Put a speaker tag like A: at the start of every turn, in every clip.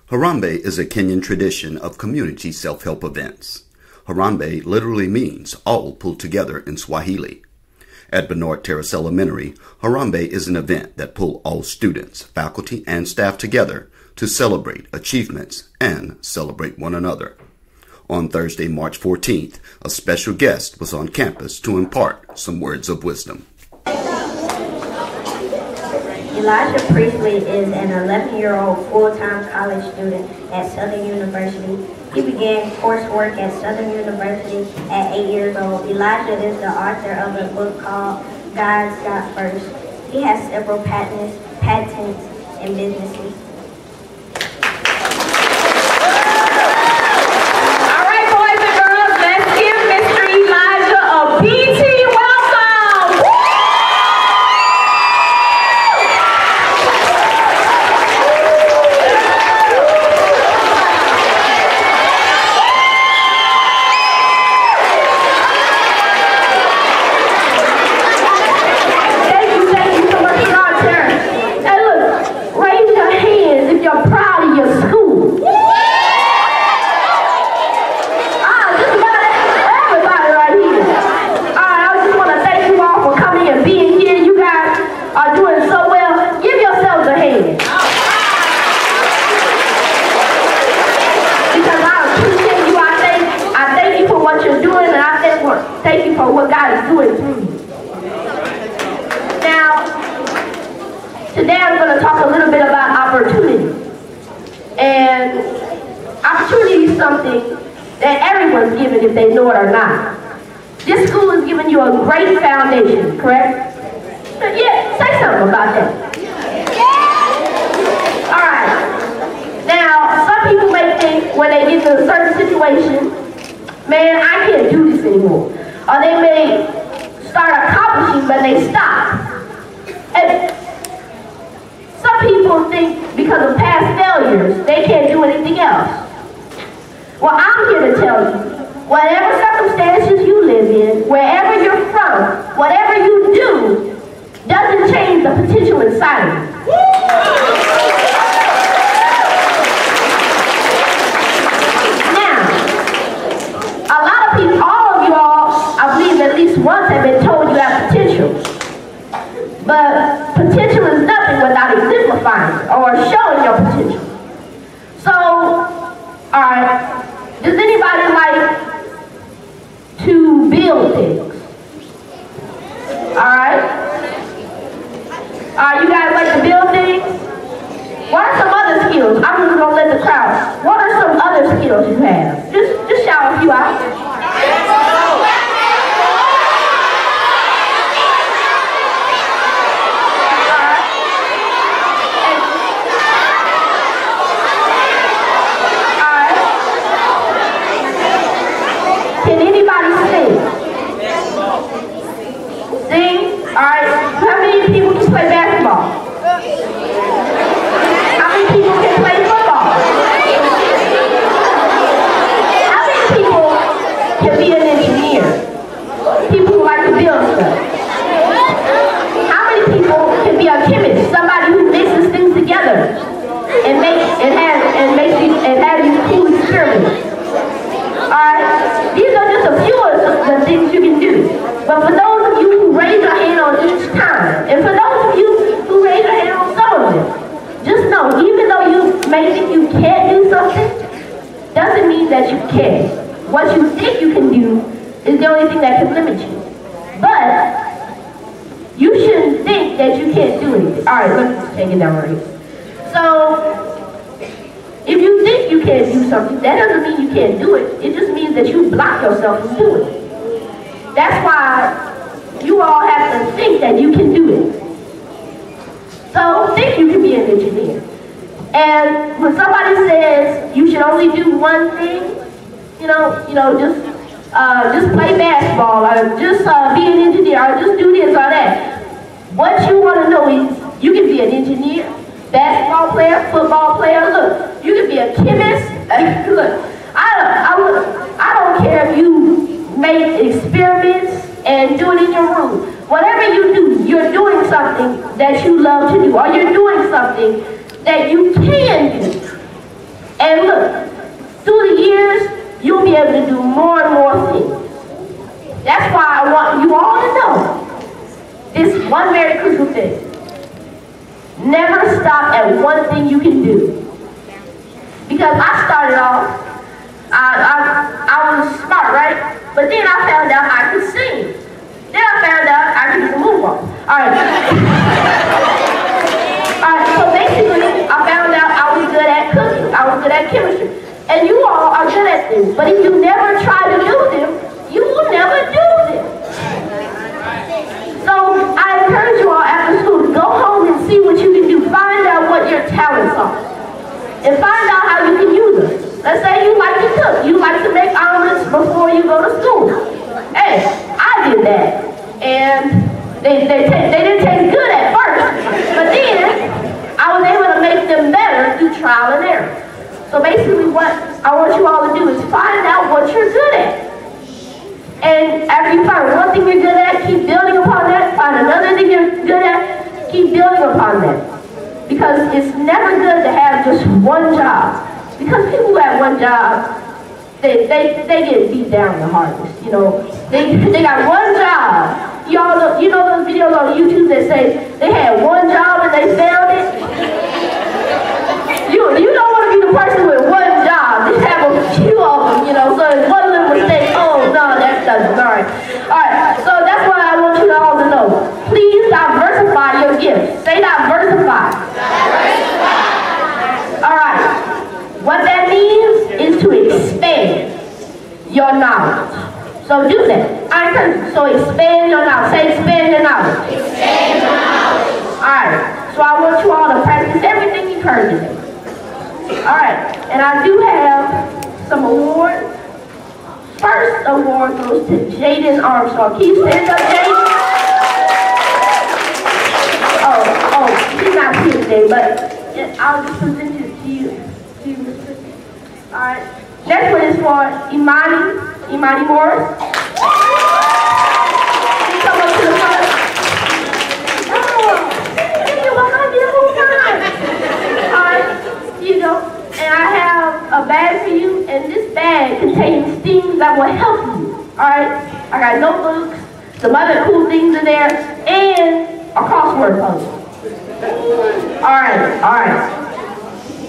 A: Harambee is a Kenyan tradition of community self-help events. Harambee literally means all pulled together in Swahili. At Bernard Terrace Elementary, Harambee is an event that pulls all students, faculty, and staff together to celebrate achievements and celebrate one another. On Thursday, March 14th, a special guest was on campus to impart some words of wisdom.
B: Precciely is an 11-year-old full-time college student at Southern University. He began coursework at Southern University at 8 years old. Elijah is the author of a book called God's Got First. He has several patents, and businesses.
C: All right, boys and girls, let's give Mr. Elijah a BT welcome. Thank you so much, God, Terrace. Hey, look, raise your hands if you're proud of your school. Just about everybody right here. I just want to thank you all for coming and being here. You guys are doing so well. Give yourselves a hand. Because I appreciate you. I thank you for what you're doing, and I thank you for what God is doing through you. Now, today I'm going to talk a little bit about opportunity. And opportunity is something that everyone's given if they know it or not. This school has given you a great foundation, correct? Yeah, say something about that. All right. Now, some people may think when they get to a certain situation, man, I can't do this anymore. Or they may start accomplishing, but they stop. And some people think because of past failures, they can't do anything else. Well, I'm here to tell you, whatever circumstances you live in, wherever you're from, whatever you do, doesn't change the potential inside of you. Now, a lot of people, all of you all, I believe at least once have been told you have potential. But potential is nothing without exemplifying or showing your potential. So, alright, does anybody like to build things? Alright? You guys like to build things? What are some other skills? I'm just gonna let the crowd. What are some other skills you have? Just shout a few out. Can anybody sing? Sing? Alright. How many people can play basketball? How many people can play football? How many people can be an engineer? People who like to build stuff. How many people can be a chemist? Somebody who mixes things together and has these cool experiments. Alright, these are just a few of the things you can do. But for those of you who raise your hand on each time, and for those of you who raise your hand on some of them, just know, even though you may think you can't do something, doesn't mean that you can. What you think you can do is the only thing that can limit you. But you shouldn't think that you can't do anything. Alright, let me just take it down right here. So, if you think you can't do something, that doesn't mean you can't do it. It just means that you block yourself from doing it. That's why you all have to think that you can do it. So think you can be an engineer. And when somebody says you should only do one thing, just play basketball, or just be an engineer, or just do this or that. What you want to know is you can be an engineer, basketball player, football player. Look, you can be a chemist. Look, I don't care if you make experiments and do it in your room. Whatever you do, you're doing something that you love to do, or you're doing something that you can do. And look, through the years, you'll be able to do more and more things. That's why I want you all to know this one very crucial thing. Never stop at one thing you can do. Because I started off, I was smart, right? But then I found out I could sing. Then I found out I could do the moonwalk. Alright, so basically, I found out I was good at cooking. I was good at chemistry. And you all are good at things. But if you never try to do them, you will never do them. So I encourage you all after school to go home and see what you can do. Find out what your talents are. And find out how you can use them. Let's say you like to cook. You like to make omelets before you go to school. Hey, I did that. And they didn't taste good at first. But then, I was able to make them better through trial and error. So basically what I want you all to do is find out what you're good at. And after you find one thing you're good at, keep building upon that. Find another thing you're good at, keep building upon that. Because it's never good to have just one job. Because people who have one job, they get beat down the hardest, you know. They got one job. Y'all know, you know those videos on YouTube that say they had one job and they failed it? You don't want to be the person with one job. Just have a few of them, you know, so if one of them mistake, oh no, that doesn't, alright. Alright, so that's what I want you all to know. Please diversify your gifts. Say diversify. Alright, what that means is to expand your knowledge. So do that. I encourage you. So expand your knowledge. Say expand your knowledge. Expand your knowledge. Alright, so I want you all to practice everything you've heard today. Alright, and I do have some awards. First award goes to Jaden Armstrong. Can you stand up, Jaden? Oh, she's not here today, but I'll just present it to you. Alright, next one is for Imani Morris. Can you come up to the front? Oh, thank you, well, I did a whole time. Alright, here you go. And I have a bag for you, and this bag contains things that will help you. Alright? I got notebooks, some other cool things in there, and a crossword puzzle. Alright.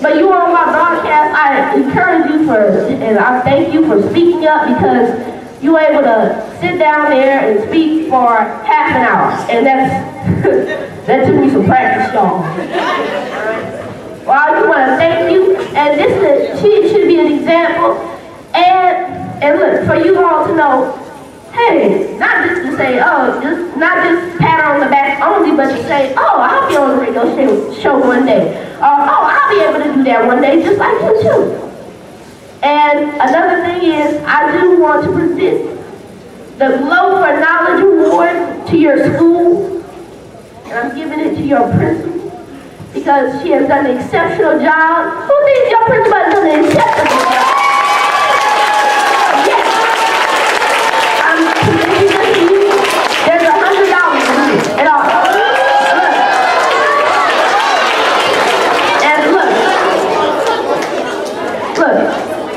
C: But you on my broadcast, I encourage you and I thank you for speaking up, because you were able to sit down there and speak for half an hour. And that took me some practice, y'all. Well, I just want to thank you, and she should be an example. And look, for you all to know, hey, not just to say, oh, not just pat her on the back only, but to say, oh, I'll be on the radio show one day. Or, oh, I'll be able to do that one day, just like you too. And another thing is, I do want to present the Glow for Knowledge Award to your school. And I'm giving it to your principal, because she has done an exceptional job. Who thinks your principal has done an exceptional job? Yes. I'm presenting this to you. There's $100 in it. And look.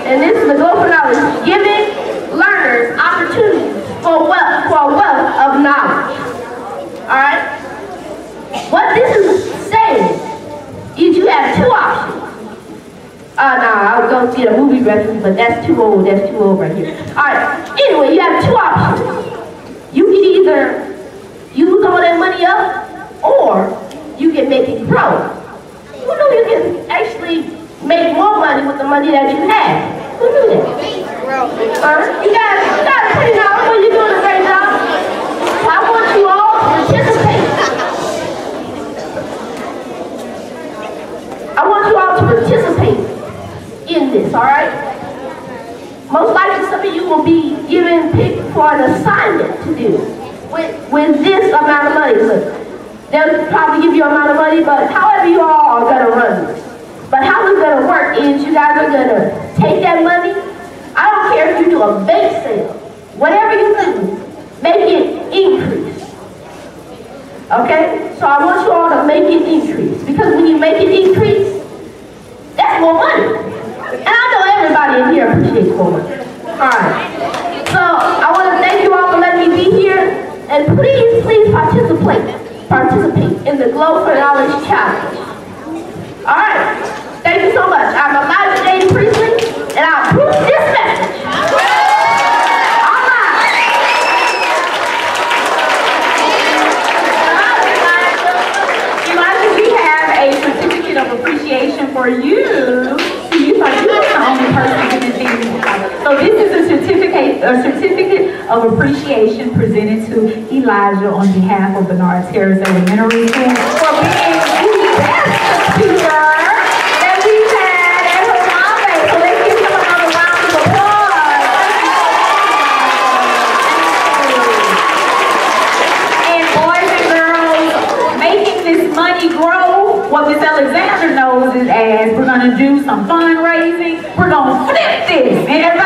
C: And this is the Glow for Knowledge, giving learners opportunities for a wealth of knowledge. Alright? What this is saying is you have two options. I was going to get a movie reference, but that's too old right here. Alright, anyway, you have two options. You can either use all that money up, or you can make it grow. You know you can actually make more money with the money that you have. Who knew that? You guys pretty knowledgeable, you're doing a great job. I want you all to participate. I want you all to participate in this, alright? Most likely some of you will be picked for an assignment to do with this amount of money. Look, they'll probably give you an amount of money, but however you all are going to run this. But how it's going to work is you guys are going to take that money. I don't care if you do a bake sale. Whatever you do, make it increase. Okay? So I want you all to make it increase. Because when you make it increase, that's more money. in here appreciate for it. Alright. So I want to thank you all for letting me be here. And please, please participate in the Glow for Knowledge Challenge. Alright. Thank you so much. I'm Elijah Jane Precciely, and I approve this message.
D: Of appreciation for you. See, you thought you were the only person getting things. So this is a certificate of appreciation presented to Elijah on behalf of Bernard Terrace Elementary School for being the best teacher that we've had at Harambee. So let's give him another round of applause. And boys and girls, making this money grow. What Miss Alexander knows is as we're going to do some fundraising, we're going to flip this. And